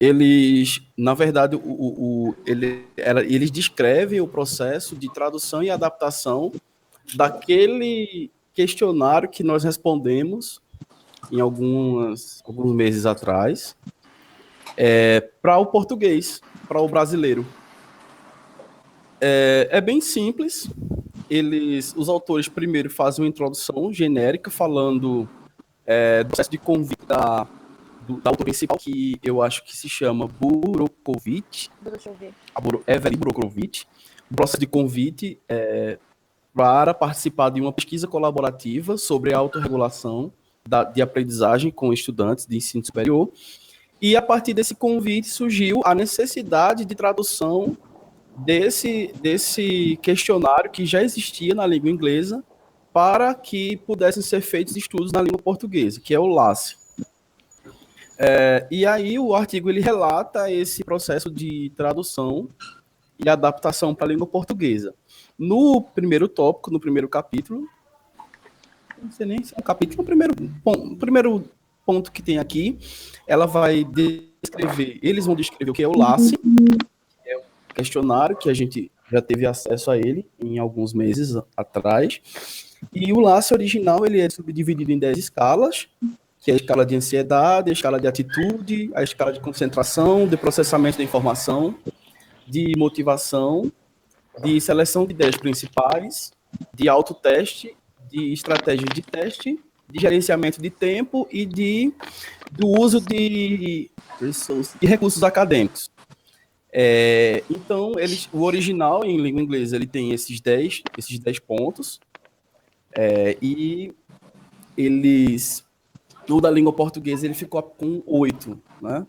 eles, na verdade, eles descrevem o processo de tradução e adaptação daquele questionário que nós respondemos em alguns meses atrás, para o português, para o brasileiro. É bem simples. Os autores primeiro fazem uma introdução genérica falando do processo de convite da autor principal, que eu acho que se chama Burokovic. Evelyn Burokovic. O processo de convite para participar de uma pesquisa colaborativa sobre a autorregulação de aprendizagem com estudantes de ensino superior. E a partir desse convite surgiu a necessidade de tradução desse questionário que já existia na língua inglesa para que pudessem ser feitos estudos na língua portuguesa, que é o LACE. E aí o artigo ele relata esse processo de tradução e adaptação para a língua portuguesa. No primeiro tópico, no primeiro capítulo, não sei nem se é um capítulo, o primeiro ponto que tem aqui, ela vai descrever, eles vão descrever o que é o LACE, que é um questionário que a gente já teve acesso a ele em alguns meses atrás, e o LACE original ele é subdividido em 10 escalas, que é a escala de ansiedade, a escala de atitude, a escala de concentração, de processamento da informação, de motivação, de seleção de ideias principais, de autoteste, de estratégias de teste, de gerenciamento de tempo e do uso de recursos acadêmicos. Então, o original em língua inglesa ele tem esses 10 pontos, e o da língua portuguesa ele ficou com 8, né?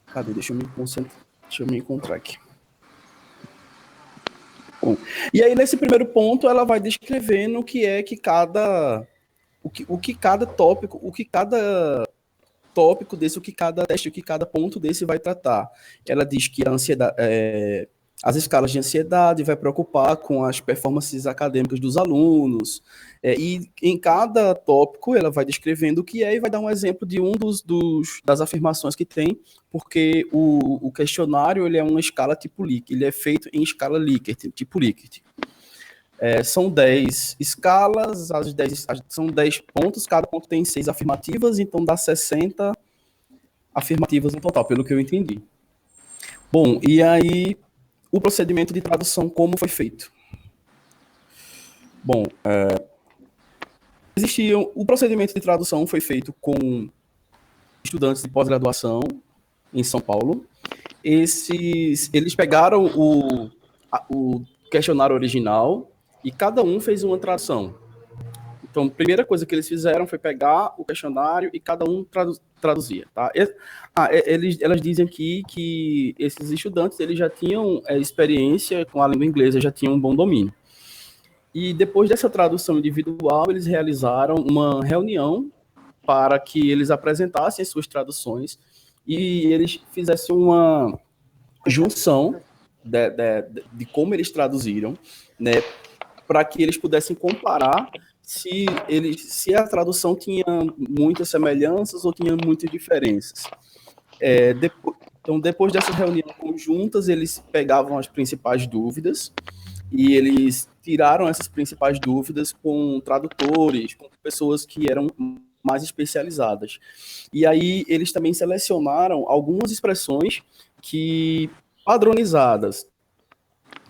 Cadê? Deixa eu me encontrar aqui. Bom, e aí nesse primeiro ponto ela vai descrevendo o que é que cada tópico desse, o que cada teste, o que cada ponto desse vai tratar. Ela diz que a ansiedade, as escalas de ansiedade vai preocupar com as performances acadêmicas dos alunos, e em cada tópico ela vai descrevendo o que é e vai dar um exemplo de das afirmações que tem, porque o questionário ele é uma escala tipo Likert, ele é feito em escala Likert, tipo Likert. São 10 escalas, são 10 pontos, cada ponto tem 6 afirmativas, então dá 60 afirmativas no total, pelo que eu entendi. Bom, e aí o procedimento de tradução, como foi feito? Bom, o procedimento de tradução foi feito com estudantes de pós-graduação em São Paulo. Eles pegaram o questionário original e cada um fez uma tradução. Então, a primeira coisa que eles fizeram foi pegar o questionário e cada um traduzia. Tá? Elas dizem aqui que esses estudantes eles já tinham experiência com a língua inglesa, já tinham um bom domínio. E depois dessa tradução individual, eles realizaram uma reunião para que eles apresentassem as suas traduções e eles fizessem uma junção de como eles traduziram, né, para que eles pudessem comparar se a tradução tinha muitas semelhanças ou tinha muitas diferenças. Então, depois dessas reuniões conjuntas, eles pegavam as principais dúvidas e eles tiraram essas principais dúvidas com tradutores, com pessoas que eram mais especializadas. E aí eles também selecionaram algumas expressões padronizadas,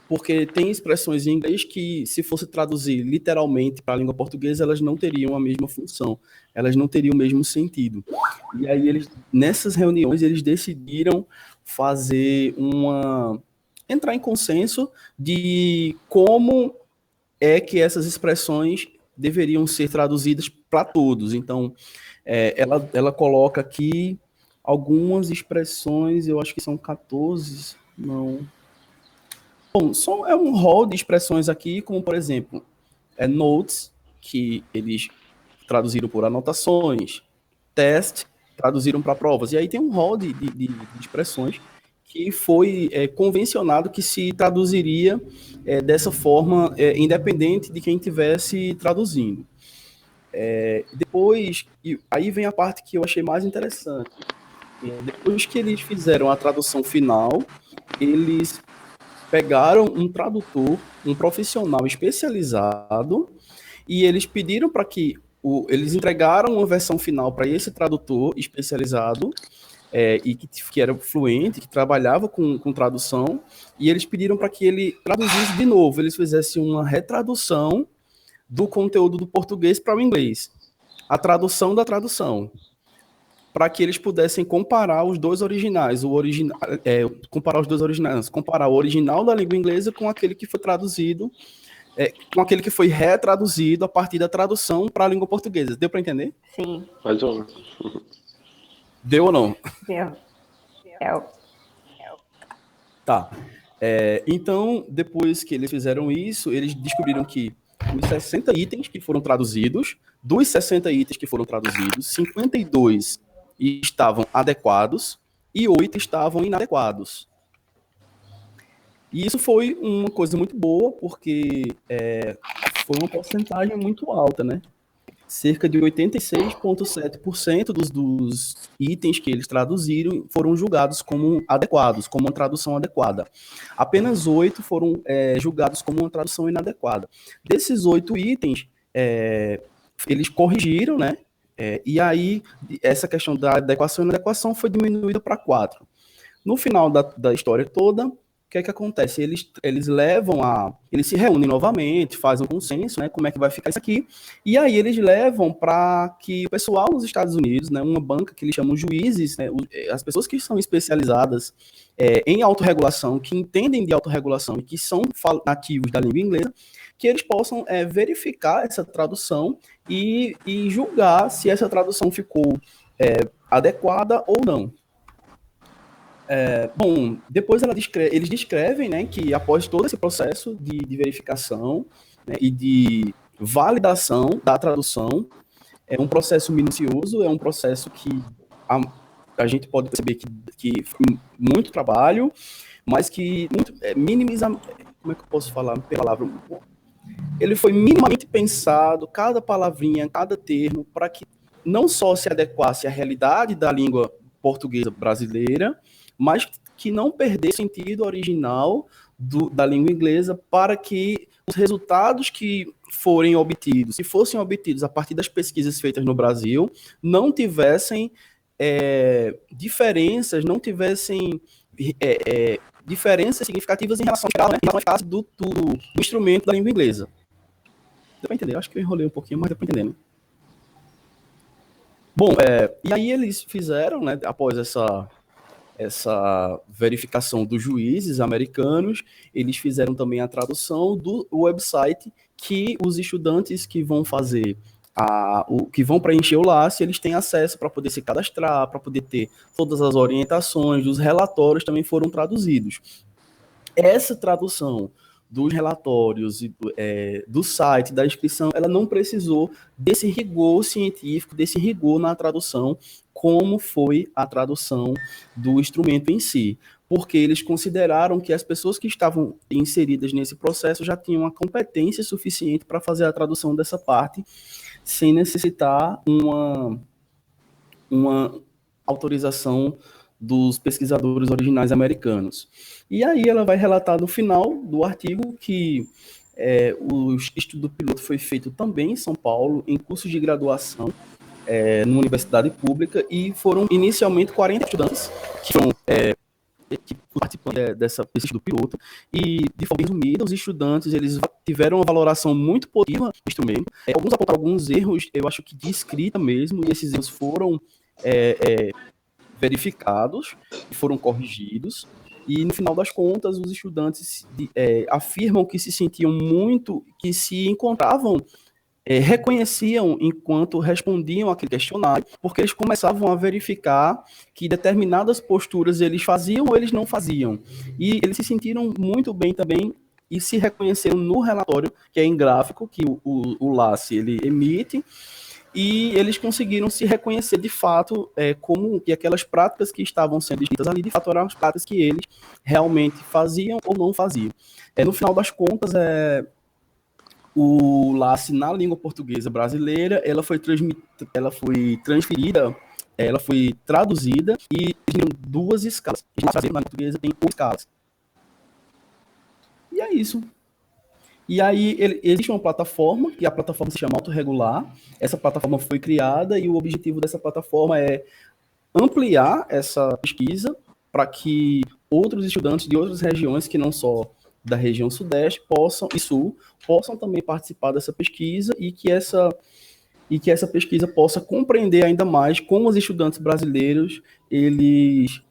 porque tem expressões em inglês que, se fosse traduzir literalmente para a língua portuguesa, elas não teriam a mesma função, elas não teriam o mesmo sentido. E aí, nessas reuniões, eles decidiram entrar em consenso de como é que essas expressões deveriam ser traduzidas para todos. Então, ela coloca aqui algumas expressões, eu acho que são 14, não... Bom, é um rol de expressões aqui, como, por exemplo, notes, que eles traduziram por anotações, test, traduziram para provas. E aí tem um rol de expressões que foi convencionado que se traduziria dessa forma, independente de quem estivesse traduzindo. Depois, e aí vem a parte que eu achei mais interessante. Depois que eles fizeram a tradução final, eles pegaram um tradutor, um profissional especializado, e eles pediram para que eles entregaram uma versão final para esse tradutor especializado, e que era fluente, que trabalhava com tradução, e eles pediram para que ele traduzisse de novo, eles fizessem uma retradução do conteúdo do português para o inglês, a tradução da tradução, para que eles pudessem comparar os dois originais, comparar os dois originais, comparar o original da língua inglesa com aquele que foi traduzido, com aquele que foi retraduzido a partir da tradução para a língua portuguesa. Deu para entender? Sim. Mais ou menos. Deu ou não? Deu. Tá. Então, depois que eles fizeram isso, eles descobriram que os 60 itens que foram traduzidos, dos 60 itens que foram traduzidos, 52 estavam adequados e 8 estavam inadequados. E isso foi uma coisa muito boa, porque foi uma porcentagem muito alta, né? Cerca de 86,7% dos itens que eles traduziram foram julgados como adequados, como uma tradução adequada. Apenas 8 foram julgados como uma tradução inadequada. Desses 8 itens, eles corrigiram, né? E aí, essa questão da adequação e inadequação foi diminuída para 4. No final da história toda, o que é que acontece? Eles se reúnem novamente, fazem um consenso, né, como é que vai ficar isso aqui, e aí eles levam para que o pessoal nos Estados Unidos, né, uma banca que eles chamam juízes, né, as pessoas que são especializadas em autorregulação, que entendem de autorregulação e que são nativos da língua inglesa, que eles possam verificar essa tradução e julgar se essa tradução ficou adequada ou não. Bom, depois eles descrevem, né, que após todo esse processo de verificação, né, e de validação da tradução, é um processo minucioso, é um processo que a gente pode perceber que foi muito trabalho, mas que minimiza, como é que eu posso falar a palavra? Ele foi minimamente pensado, cada palavrinha, cada termo, para que não só se adequasse à realidade da língua portuguesa brasileira, mas que não perdesse o sentido original da língua inglesa, para que os resultados que forem obtidos, se fossem obtidos a partir das pesquisas feitas no Brasil, não tivessem diferenças, não tivessem diferenças significativas em relação à eficácia do instrumento da língua inglesa. Deu para entender? Acho que eu enrolei um pouquinho, mas deu para entender, né? Bom, e aí eles fizeram, né, após essa verificação dos juízes americanos, eles fizeram também a tradução do website que os estudantes que vão fazer que vão preencher o LACE, eles têm acesso para poder se cadastrar, para poder ter todas as orientações, os relatórios também foram traduzidos. Essa tradução dos relatórios, do site, da inscrição, ela não precisou desse rigor científico, desse rigor na tradução, como foi a tradução do instrumento em si, porque eles consideraram que as pessoas que estavam inseridas nesse processo já tinham a competência suficiente para fazer a tradução dessa parte, sem necessitar uma autorização dos pesquisadores originais americanos. E aí ela vai relatar no final do artigo que o estudo piloto foi feito também em São Paulo, em cursos de graduação, numa universidade pública, e foram inicialmente 40 estudantes que participam desse estudo piloto, e de forma resumida, os estudantes eles tiveram uma valoração muito positiva do instrumento. Alguns apontaram alguns erros, eu acho que de escrita mesmo, e esses erros foram verificados e foram corrigidos, e no final das contas os estudantes afirmam que se sentiam muito, que se encontravam, reconheciam enquanto respondiam aquele questionário, porque eles começavam a verificar que determinadas posturas eles faziam ou eles não faziam, e eles se sentiram muito bem também e se reconheceram no relatório, que é em gráfico, que o LACE ele emite, e eles conseguiram se reconhecer de fato como que aquelas práticas que estavam sendo escritas ali, de fato, eram as práticas que eles realmente faziam ou não faziam. No final das contas, o LACE na língua portuguesa brasileira, ela foi transferida, ela foi traduzida e tinham duas escalas. Na língua portuguesa tem 8 escalas. E é isso. E aí existe uma plataforma, que a plataforma se chama Autorregular. Essa plataforma foi criada e o objetivo dessa plataforma é ampliar essa pesquisa para que outros estudantes de outras regiões, que não só da região sudeste e sul, possam também participar dessa pesquisa e que essa pesquisa possa compreender ainda mais como os estudantes brasileiros eles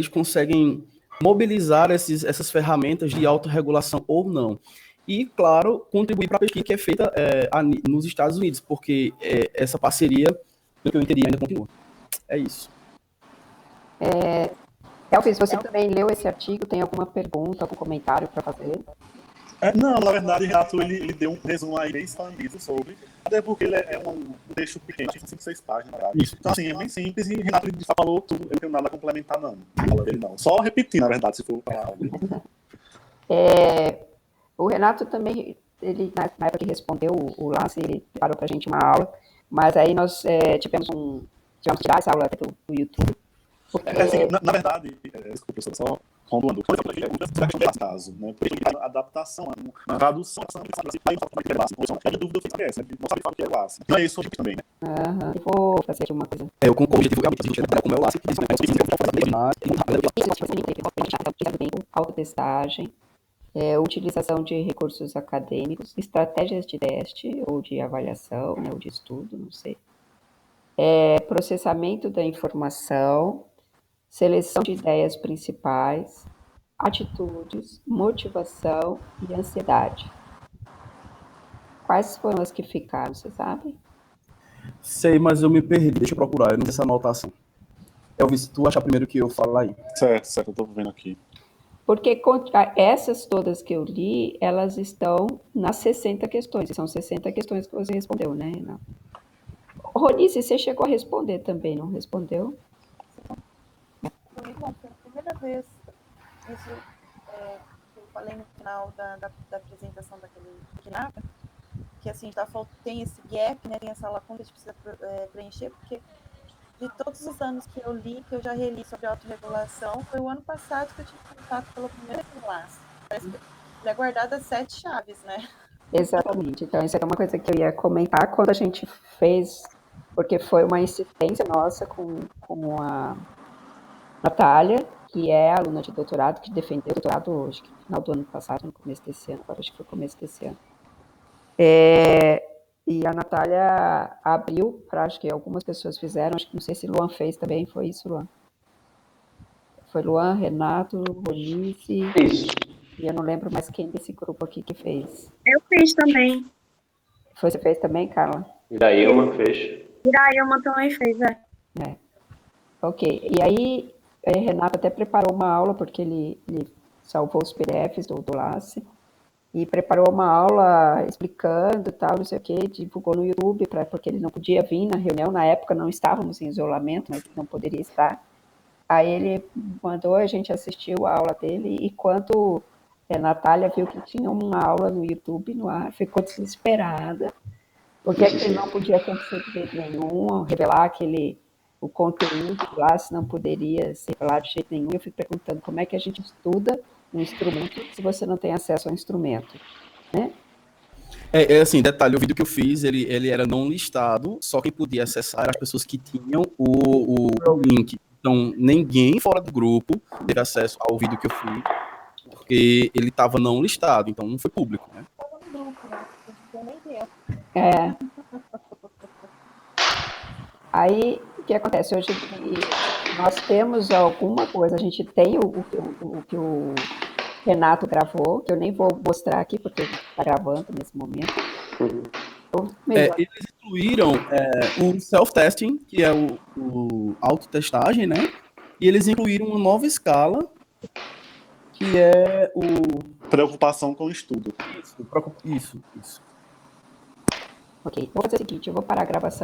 conseguem mobilizar essas ferramentas de autorregulação ou não. E, claro, contribuir para a pesquisa que é feita nos Estados Unidos, porque essa parceria, pelo que eu entendi, ainda continua. É isso. Elvis, você também leu esse artigo? Tem alguma pergunta, algum comentário para fazer? Não, na verdade, Renato, ele deu um resumo aí bem expandido sobre, até porque ele é um texto pequeno, acho que são 5, 6 páginas, na verdade. Isso. Então, assim, é bem simples e Renato ele falou tudo, eu não tenho nada a complementar, não. Fala dele, não. Só repetir, na verdade, se for falar algo. O Renato também, ele, na época que respondeu o LACE, ele preparou para a gente uma aula, mas aí nós tivemos que tirar essa aula do YouTube. Porque... assim, na verdade, desculpa, professor, só pontuando, o que eu falei aqui é um caso, né? Porque a adaptação, a tradução, a dúvida fica essa, né? Não sabe falar o que é o LACE. Então é isso também, né? Eu vou fazer uma coisa. Eu concordo, como é o LACE, autotestagem, utilização de recursos acadêmicos, estratégias de teste ou de avaliação, né, ou de estudo, não sei. Processamento da informação, seleção de ideias principais, atitudes, motivação e ansiedade. Quais foram as que ficaram, você sabe? Sei, mas eu me perdi. Deixa eu procurar, eu não sei essa anotação. Elvis, tu acha primeiro que eu falo aí? Certo, eu tô vendo aqui. Porque essas todas que eu li, elas estão nas 60 questões. São 60 questões que você respondeu, né, Renato? Ronice, você chegou a responder também, não respondeu? Foi a primeira vez, isso que eu falei no final da apresentação daquele mapa, que assim, tem esse gap, né, tem essa lacuna que a gente precisa preencher, porque de todos os anos que eu li, que eu já reli sobre autorregulação, foi o ano passado que eu tive contato pela primeira classe. Parece que ele é guardado as 7 chaves, né? Exatamente. Então, isso é uma coisa que eu ia comentar quando a gente fez, porque foi uma insistência nossa com a Natália, que é aluna de doutorado, que defendeu o doutorado hoje, no final do ano passado, no começo desse ano, agora acho que foi começo desse ano. E a Natália abriu para, acho que algumas pessoas fizeram, acho que não sei se Luan fez também, foi isso, Luan? Foi Luan, Renato, Ronice. Isso. E eu não lembro mais quem desse grupo aqui que fez. Eu fiz também. Você fez também, Carla? Irailma fez. Irailma também fez, Ok. E aí, Renato até preparou uma aula, porque ele salvou os PDFs do LACE, e preparou uma aula explicando tal, não sei o que, divulgou no YouTube, porque ele não podia vir na reunião, na época não estávamos em isolamento, mas não poderia estar. Aí ele mandou a gente assistir a aula dele, e quando a Natália viu que tinha uma aula no YouTube no ar, ficou desesperada, porque aquilo não podia acontecer de jeito nenhum, revelar o conteúdo lá, se não poderia ser revelado de jeito nenhum. Eu fico perguntando como é que a gente estuda um instrumento se você não tem acesso ao instrumento, né? Assim, detalhe, o vídeo que eu fiz, ele era não listado, só quem podia acessar eram as pessoas que tinham o link. Então, ninguém fora do grupo teve acesso ao vídeo que eu fiz, porque ele estava não listado, então não foi público, né? Estava no grupo, né? Não nem tempo. Aí, o que acontece? Hoje nós temos alguma coisa, a gente tem o que o Renato gravou, que eu nem vou mostrar aqui, porque ele está gravando nesse momento. Eles incluíram o self-testing, que é o autotestagem, né? E eles incluíram uma nova escala, que é o... Preocupação com o estudo. Isso. Ok, vou fazer o seguinte, eu vou parar a gravação